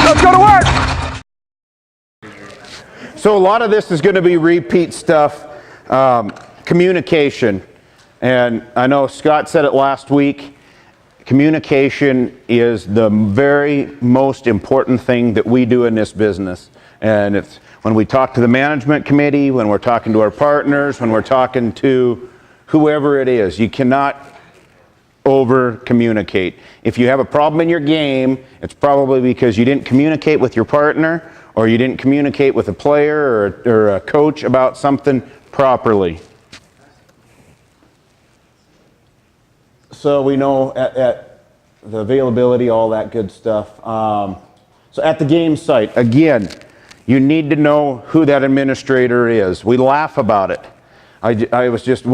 Let's go to work. So a lot of this is going to be repeat stuff, communication. And I know Scott said it last week, communication is the very most important thing that we do in this business. And it's when we talk to the management committee, when we're talking to our partners, when we're talking to whoever it is, you cannot over communicate. If you have a problem in your game, it's probably because you didn't communicate with your partner, or you didn't communicate with a player or a coach about something properly. So we know at the availability, all that good stuff. So at the game site, again, you need to know who that administrator is. We laugh about it. I was just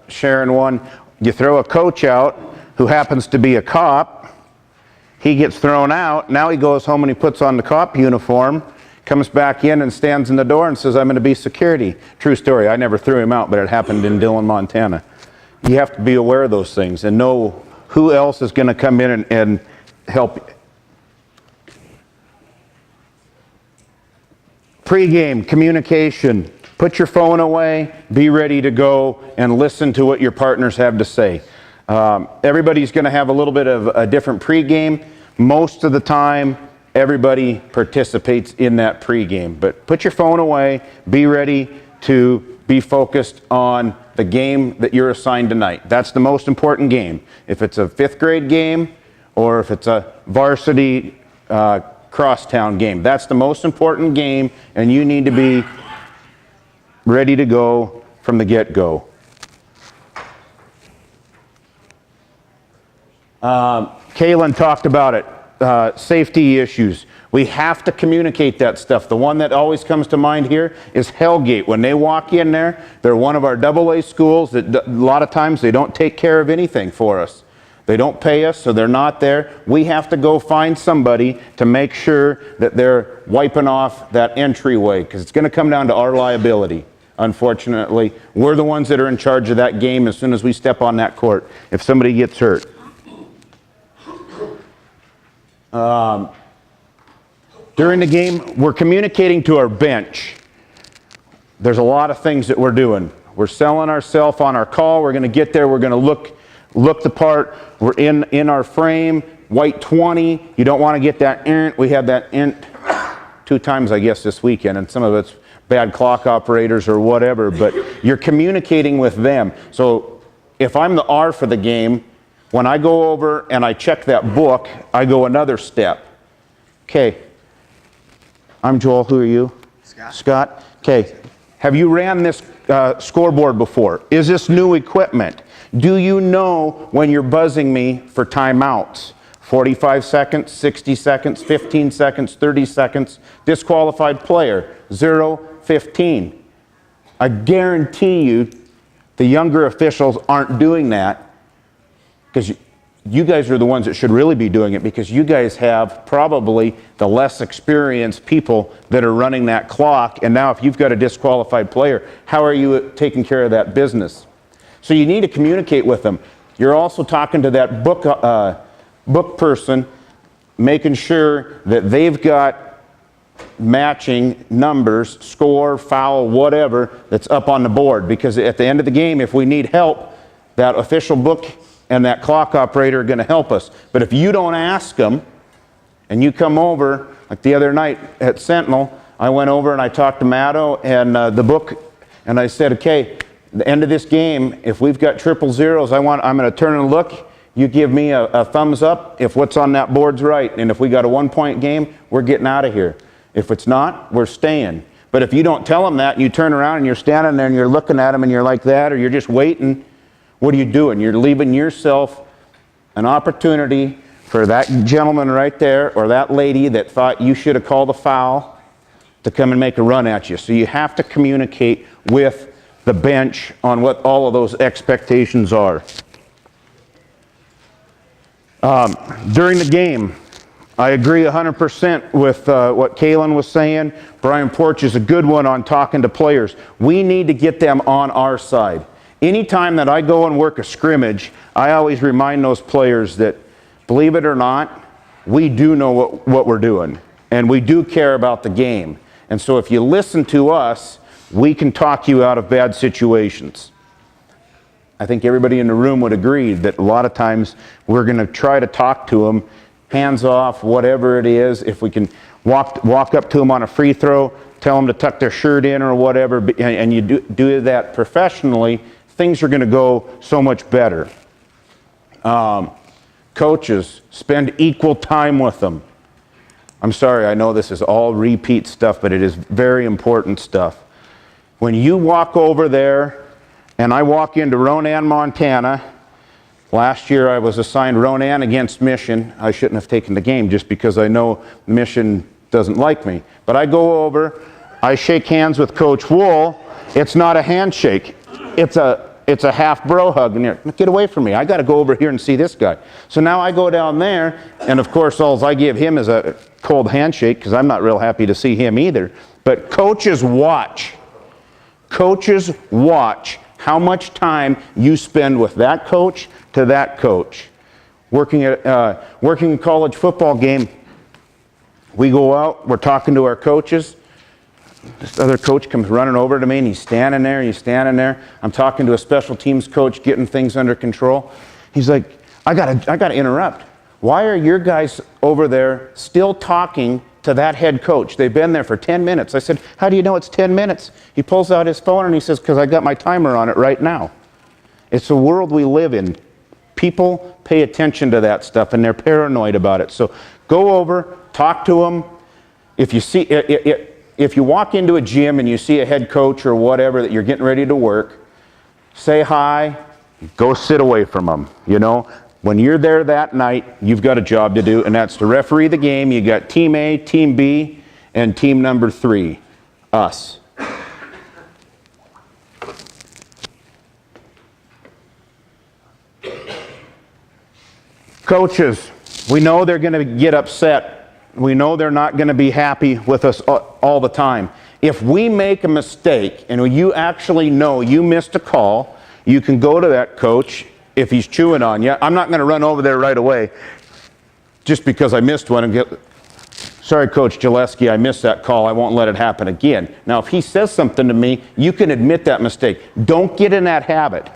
sharing one. You throw a coach out who happens to be a cop, he gets thrown out, now he goes home and he puts on the cop uniform, comes back in and stands in the door and says, I'm going to be security. True story, I never threw him out, but it happened in Dillon, Montana. You have to be aware of those things and know who else is going to come in and help. Pre-game communication. Put your phone away, be ready to go, and listen to what your partners have to say. Everybody's going to have a little bit of a different pregame. Most of the time, everybody participates in that pregame. But put your phone away, be ready to be focused on the game that you're assigned tonight. That's the most important game. If it's a 5th grade game or if it's a varsity crosstown game, that's the most important game, and you need to be ready to go from the get-go. Kaylin talked about it, safety issues. We have to communicate that stuff. The one that always comes to mind here is Hellgate. When they walk in there, they're one of our AA schools that a lot of times they don't take care of anything for us. They don't pay us, so they're not there. We have to go find somebody to make sure that they're wiping off that entryway, because it's going to come down to our liability. Unfortunately, we're the ones that are in charge of that game as soon as we step on that court if somebody gets hurt. During the game, we're communicating to our bench. There's a lot of things that we're doing. We're selling ourselves on our call. We're going to get there. We're going to look the part. We're in our frame. White 20. You don't want to get that. We had that 2 times, I guess, this weekend, and some of it's bad clock operators or whatever, but you're communicating with them. So if I'm the R for the game, when I go over and I check that book, I go another step. Okay, I'm Joel. Who are you? Scott. Scott. Okay, have you ran this scoreboard before? Is this new equipment? Do you know when you're buzzing me for timeouts? 45 seconds, 60 seconds, 15 seconds, 30 seconds, disqualified player, 0, 15. I guarantee you the younger officials aren't doing that, because you guys are the ones that should really be doing it, because you guys have probably the less experienced people that are running that clock. And now if you've got a disqualified player, how are you taking care of that business? So you need to communicate with them. You're also talking to that book person, making sure that they've got matching numbers, score, foul, whatever, that's up on the board. Because at the end of the game, if we need help, that official book and that clock operator are going to help us. But if you don't ask them, and you come over, like the other night at Sentinel, I went over and I talked to Matto and the book, and I said, okay, the end of this game, if we've got 000s, I'm going to turn and look. You give me a thumbs up if what's on that board's right. And if we got a 1-point game, we're getting out of here. If it's not, we're staying. But if you don't tell them that, and you turn around and you're standing there and you're looking at them and you're like that, or you're just waiting, what are you doing? You're leaving yourself an opportunity for that gentleman right there or that lady that thought you should have called a foul to come and make a run at you. So you have to communicate with the bench on what all of those expectations are. During the game, I agree 100% with what Kaylin was saying. Brian Porch is a good one on talking to players. We need to get them on our side. Anytime that I go and work a scrimmage, I always remind those players that, believe it or not, we do know what we're doing. And we do care about the game. And so if you listen to us, we can talk you out of bad situations. I think everybody in the room would agree that a lot of times we're going to try to talk to them, hands off, whatever it is. If we can walk up to them on a free throw, tell them to tuck their shirt in or whatever, and you do that professionally, things are going to go so much better. Coaches, spend equal time with them. I'm sorry, I know this is all repeat stuff, but it is very important stuff. When you walk over there, and I walk into Ronan, Montana, last year I was assigned Ronan against Mission. I shouldn't have taken the game just because I know Mission doesn't like me. But I go over, I shake hands with Coach Wool. It's not a handshake. It's a half bro hug. And you're, get away from me. I got to go over here and see this guy. So now I go down there, and of course all I give him is a cold handshake because I'm not real happy to see him either. But coaches watch. Coaches watch how much time you spend with that coach to that coach. Working a college football game, we go out, we're talking to our coaches. This other coach comes running over to me and he's standing there. I'm talking to a special teams coach getting things under control. He's like, I gotta interrupt. Why are your guys over there still talking to that head coach? They've been there for 10 minutes. I said, how do you know it's 10 minutes? He pulls out his phone and he says, because I got my timer on it right now. It's the world we live in. People pay attention to that stuff and they're paranoid about it. So go over, talk to them. If you walk into a gym and you see a head coach or whatever that you're getting ready to work, say hi, go sit away from them, you know. When you're there that night, you've got a job to do, and that's to referee the game. You got Team A, Team B, and Team number 3, us. Coaches, we know they're going to get upset. We know they're not going to be happy with us all the time. If we make a mistake, and you actually know you missed a call, you can go to that coach. If he's chewing on you, I'm not going to run over there right away just because I missed one and get, sorry, Coach Gillespie, I missed that call. I won't let it happen again. Now, if he says something to me, you can admit that mistake. Don't get in that habit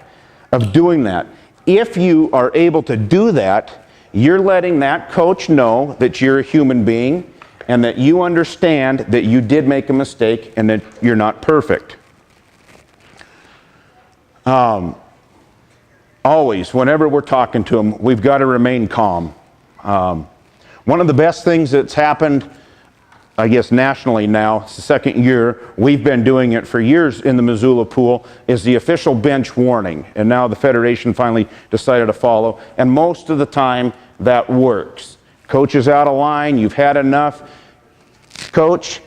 of doing that. If you are able to do that, you're letting that coach know that you're a human being and that you understand that you did make a mistake and that you're not perfect. Always, whenever we're talking to them, we've got to remain calm. One of the best things that's happened, I guess nationally now, it's the second year, we've been doing it for years in the Missoula pool, is the official bench warning. And now the Federation finally decided to follow. And most of the time, that works. Coach is out of line, you've had enough. Coach,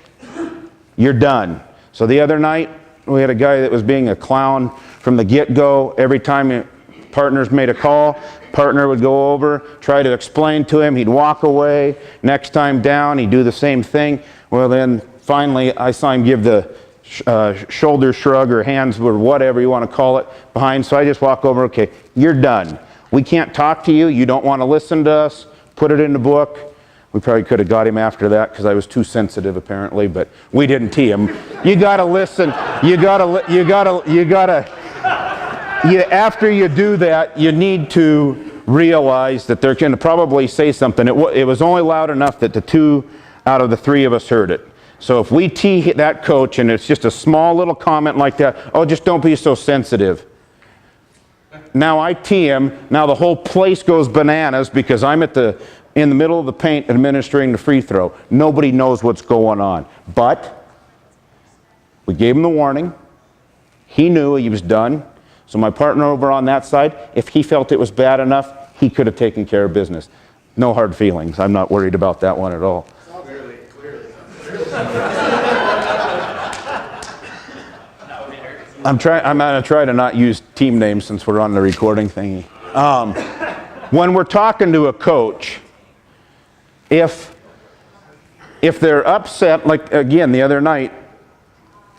you're done. So the other night, we had a guy that was being a clown from the get-go. Every time partners made a call, partner would go over, try to explain to him, he'd walk away. Next time down, he'd do the same thing. Well, then finally, I saw him give the shoulder shrug or hands or whatever you want to call it behind. So I just walk over, okay, you're done. We can't talk to you. You don't want to listen to us. Put it in the book. We probably could have got him after that because I was too sensitive apparently, but we didn't tee him. You got to listen. After you do that, you need to realize that they're going to probably say something. It was only loud enough that the 2 out of the 3 of us heard it. So if we tee that coach and it's just a small little comment like that, oh, just don't be so sensitive. Now I tee him. Now the whole place goes bananas because I'm in the middle of the paint administering the free throw. Nobody knows what's going on. But we gave him the warning. He knew he was done. So my partner over on that side, if he felt it was bad enough, he could have taken care of business. No hard feelings. I'm not worried about that one at all. Clearly. I'm going to try to not use team names since we're on the recording thingy. When we're talking to a coach, if they're upset, like again the other night,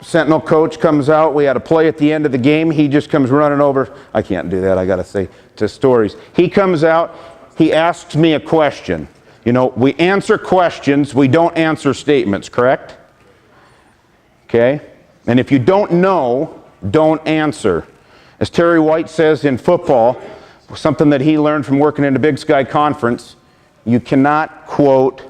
Sentinel coach comes out, we had a play at the end of the game, he just comes running over. I can't do that, I got to say to stories. He comes out, he asks me a question. You know, we answer questions, we don't answer statements, correct? Okay? And if you don't know, don't answer. As Terry White says in football, something that he learned from working in the Big Sky Conference, you cannot quote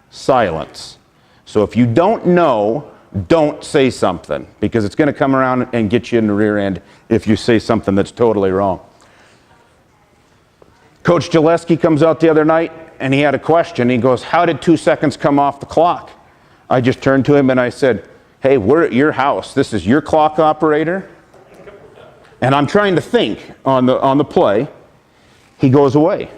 silence. So if you don't know, don't say something, because it's going to come around and get you in the rear end if you say something that's totally wrong. Coach Gillespie comes out the other night and he had a question. He goes, how did 2 seconds come off the clock? I just turned to him and I said, hey, we're at your house. This is your clock operator. And I'm trying to think on the play. He goes away.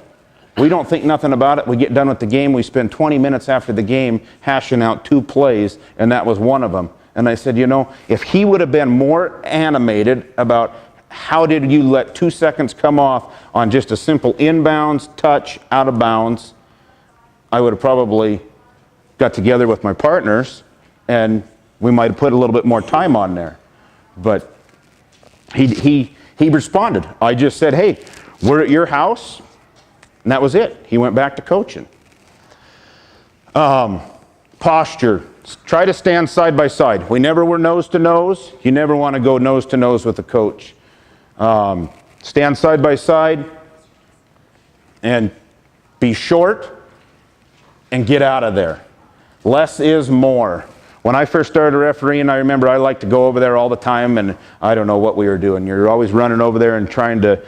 We don't think nothing about it. We get done with the game. We spend 20 minutes after the game hashing out 2 plays, and that was one of them. And I said, you know, if he would have been more animated about how did you let 2 seconds come off on just a simple inbounds, touch, out of bounds, I would have probably got together with my partners and we might have put a little bit more time on there. But he responded. I just said, hey, we're at your house. And that was it. He went back to coaching. Posture. Try to stand side by side. We never were nose to nose. You never want to go nose to nose with a coach. Stand side by side and be short and get out of there. Less is more. When I first started refereeing, I remember I liked to go over there all the time, and I don't know what we were doing. You're always running over there and trying to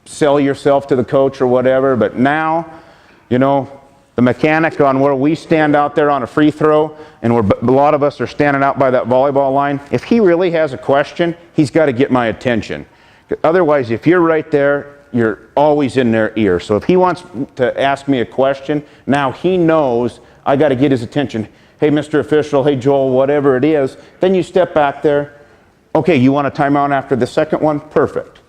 sell yourself to the coach or whatever. But now, you know, the mechanic on where we stand out there on a free throw, and a lot of us are standing out by that volleyball line, if he really has a question, he's got to get my attention. Otherwise, if you're right there, you're always in their ear. So if he wants to ask me a question, now he knows I got to get his attention. Hey, Mr. Official, hey, Joel, whatever it is. Then you step back there. Okay, you want a timeout after the second one? Perfect.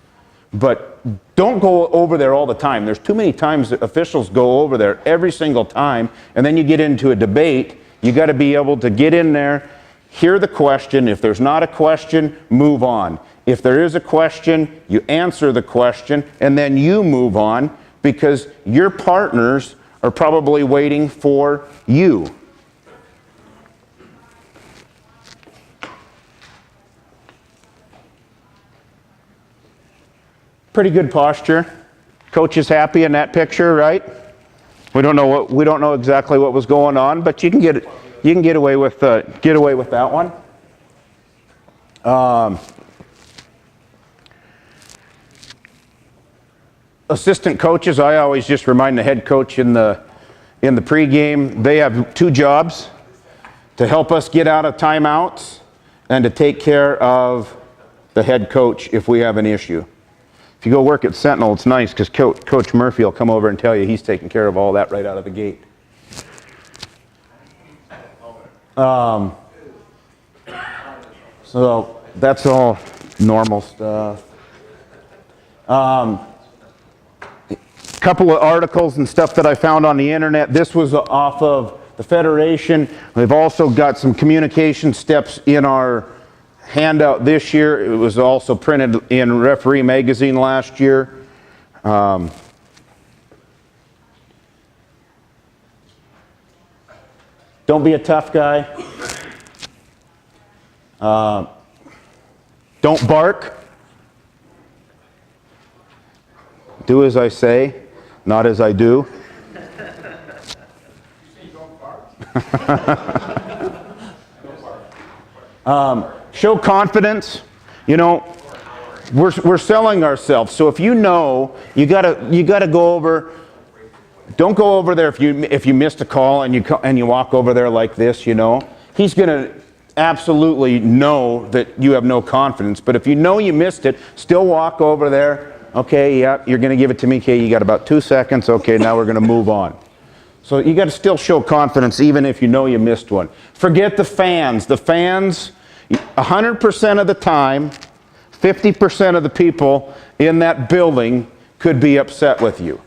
But don't go over there all the time. There's too many times that officials go over there every single time, and then you get into a debate. You got to be able to get in there, hear the question. If there's not a question, move on. If there is a question, you answer the question, and then you move on, because your partners are probably waiting for you. Pretty good posture. Coach is happy in that picture, right? We don't know exactly what was going on, but you can get away with that one. Assistant coaches, I always just remind the head coach in the pregame, they have 2 jobs: to help us get out of timeouts and to take care of the head coach if we have an issue. If you go work at Sentinel, it's nice because Coach Murphy will come over and tell you he's taking care of all that right out of the gate. So that's all normal stuff. Couple of articles and stuff that I found on the internet. This was off of the Federation. We've also got some communication steps in our handout this year. It was also printed in Referee Magazine last year. Don't be a tough guy. Don't bark. Do as I say, not as I do. Show confidence. You know, we're selling ourselves. So if you know, you gotta go over. Don't go over there if you missed a call and you walk over there like this. You know, he's gonna absolutely know that you have no confidence. But if you know you missed it, still walk over there. Okay, yeah, you're gonna give it to me. Okay, you got about 2 seconds. Okay, now we're gonna move on. So you got to still show confidence even if you know you missed one. Forget the fans. The fans, 100% of the time, 50% of the people in that building could be upset with you.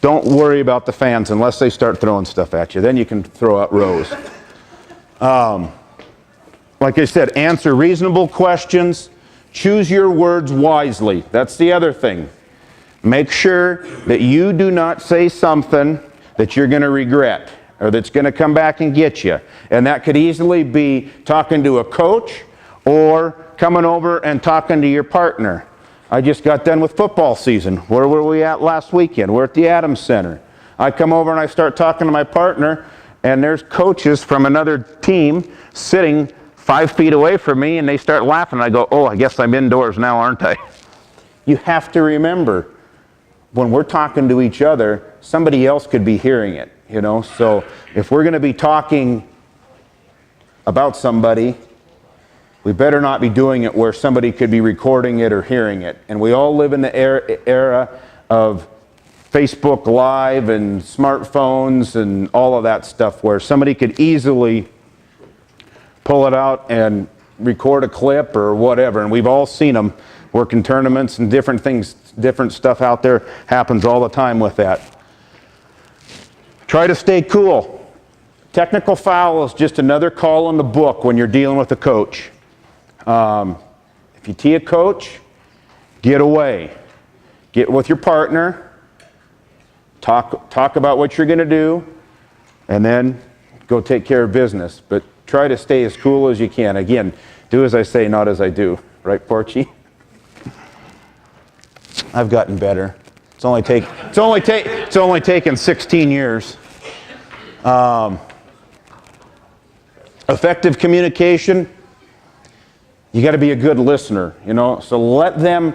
Don't worry about the fans unless they start throwing stuff at you. Then you can throw out rows. Like I said, answer reasonable questions. Choose your words wisely. That's the other thing. Make sure that you do not say something that you're going to regret or that's going to come back and get you. And that could easily be talking to a coach or coming over and talking to your partner. I just got done with football season. Where were we at last weekend? We're at the Adams Center. I come over and I start talking to my partner, and there's coaches from another team sitting 5 feet away from me, and they start laughing. I go, oh, I guess I'm indoors now, aren't I? You have to remember, when we're talking to each other, somebody else could be hearing it, you know? So if we're going to be talking about somebody, we better not be doing it where somebody could be recording it or hearing it. And we all live in the era of Facebook Live and smartphones and all of that stuff where somebody could easily pull it out and record a clip or whatever. And we've all seen them working tournaments and different things, different stuff out there happens all the time with that. Try to stay cool. Technical foul is just another call in the book when you're dealing with a coach. If you tee a coach, get away. Get with your partner. Talk about what you're going to do, and then go take care of business. But try to stay as cool as you can. Again, do as I say, not as I do. Right, Porchy? I've gotten better. It's only taken 16 years. Effective communication. You got to be a good listener, you know. So let them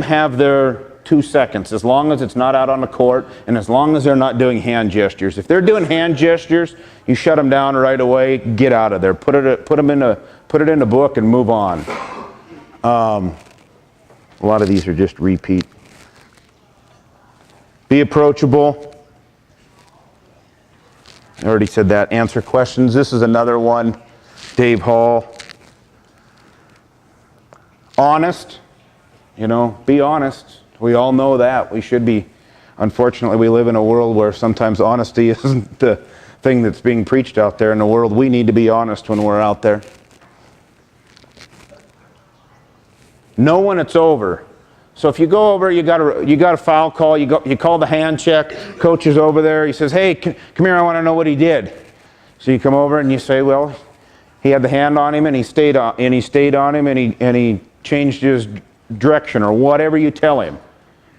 have their 2 seconds, as long as it's not out on the court, and as long as they're not doing hand gestures. If they're doing hand gestures, you shut them down right away. Get out of there. Put it in a book and move on. A lot of these are just repeat. Be approachable. I already said that. Answer questions. This is another one. Dave Hall. Honest. You know, be honest. We all know that. We should be. Unfortunately, we live in a world where sometimes honesty isn't the thing that's being preached out there in the world. We need to be honest when we're out there. Know when it's over. So if you go over, you got a foul call, you call the hand check, coach is over there, he says, hey, come here, I want to know what he did. So you come over and you say, well, he had the hand on him and he stayed on him and he changed his direction or whatever you tell him.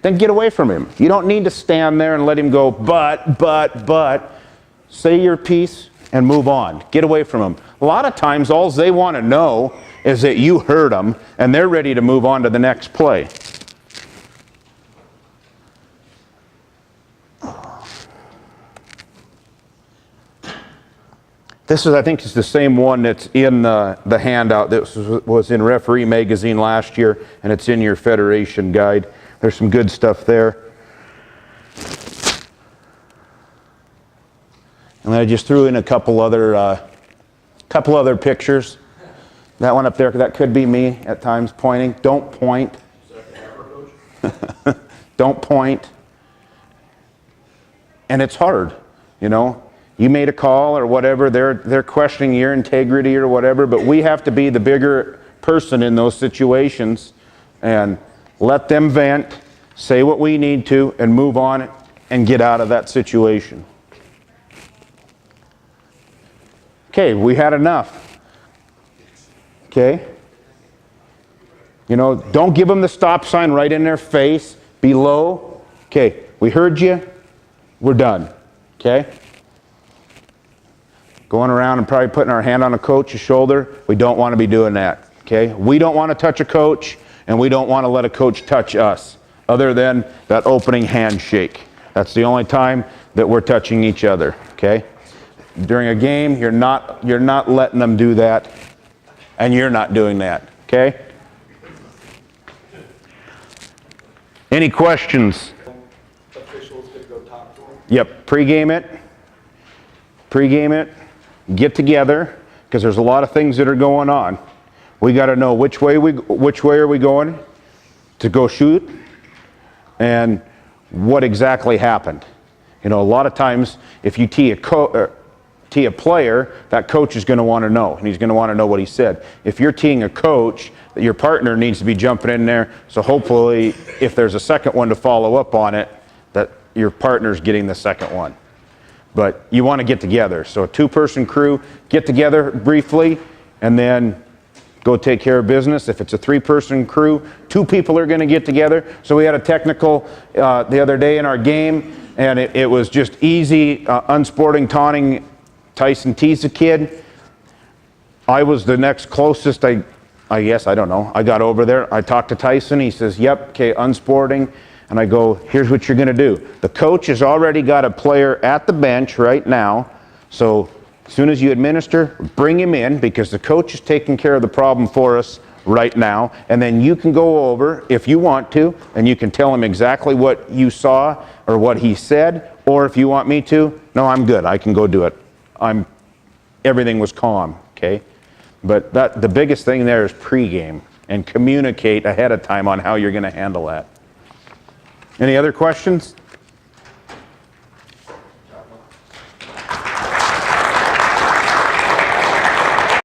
Then get away from him. You don't need to stand there and let him go, but. Say your piece and move on. Get away from him. A lot of times, all they want to know is that you heard them and they're ready to move on to the next play. This is, I think, it's the same one that's in the handout that was in Referee Magazine last year, and it's in your Federation guide. There's some good stuff there. And then I just threw in a couple other pictures. That one up there, that could be me at times pointing. Don't point. Don't point. And it's hard, you know. You made a call or whatever, they're questioning your integrity or whatever, but we have to be the bigger person in those situations and let them vent, say what we need to, and move on and get out of that situation. Okay, we had enough. Okay? You know, don't give them the stop sign right in their face. Be low. Okay, we heard you. We're done. Okay? Going around and probably putting our hand on a coach's shoulder, we don't want to be doing that. Okay? We don't want to touch a coach, and we don't want to let a coach touch us, other than that opening handshake. That's the only time that we're touching each other. Okay? During a game, you're not letting them do that, and you're not doing that. Okay? Any questions? Officials could go talk to them. Yep. Pre-game it. Get together, because there's a lot of things that are going on. We got to know which way are we going to go shoot, and what exactly happened. You know, a lot of times if you tee a player, that coach is going to want to know, and he's going to want to know what he said. If you're teeing a coach, your partner needs to be jumping in there. So hopefully, if there's a second one to follow up on it, that your partner's getting the second one. But you want to get together. So a 2-person crew, get together briefly, and then go take care of business. If it's a 3-person crew, 2 people are going to get together. So we had a technical the other day in our game, and it was just easy, unsporting, taunting. Tyson teased a kid. I was the next closest, I guess, I don't know. I got over there. I talked to Tyson. He says, yep, okay, unsporting. And I go, here's what you're going to do. The coach has already got a player at the bench right now. So as soon as you administer, bring him in, because the coach is taking care of the problem for us right now. And then you can go over, if you want to, and you can tell him exactly what you saw or what he said. Or if you want me to, no, I'm good. I can go do it. Everything was calm, okay? But the biggest thing there is pregame, and communicate ahead of time on how you're going to handle that. Any other questions?